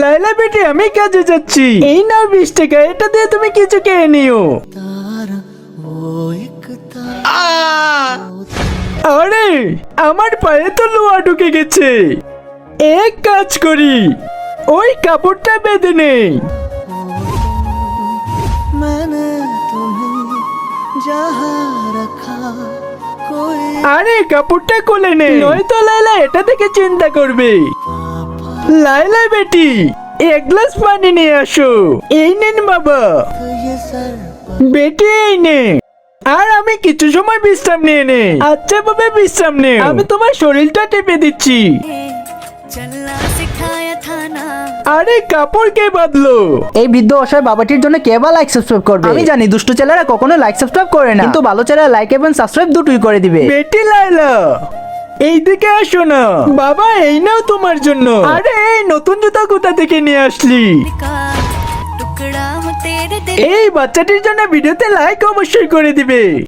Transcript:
লাইলা বেটি আমি কাজে যাচ্ছি, এই নাও 20 টাকা, এটা দিয়ে তুমি কিছু খেয়ে নিও। আরে আমার পায়ে তো লোহা ঢুকে গেছে, এক কাজ করি, ওই কাপড়টা বেঁধে নেই। আরে কাপড়টা খুলে নে, নয়তো লাইলা এটা থেকে চিন্তা করবে। লাইলা বেটি এক গ্লাস পানি নিয়ে আসো। এই নেন বাবা। বেটি এই নে, আর আমি কিছু সময় বিশ্রাম নিয়ে নে। আচ্ছা বাবা বিশ্রাম নে, আমি তোমার শরীরটা টেপে দিচ্ছি। আরে কাপড় কে বাঁধলো? এই বৃদ্ধ অসহায় বাবাটির জন্য কে বা লাইক সাবস্ক্রাইব করবে? আমি জানি দুষ্টু ছেলেরা কখনো লাইক সাবস্ক্রাইব করে না, কিন্তু ভালো ছেলেরা লাইক এবং সাবস্ক্রাইব দুটোই করে দিবে। বেটি লাইলা এইদিকে আসো না। বাবা এই নাও তোমার জন্য। আরে এই নতুন জুতা কোথা থেকে নিয়ে আসলি? এই বাচ্চাটির জন্য ভিডিওতে লাইক অবশ্যই করে দিবে।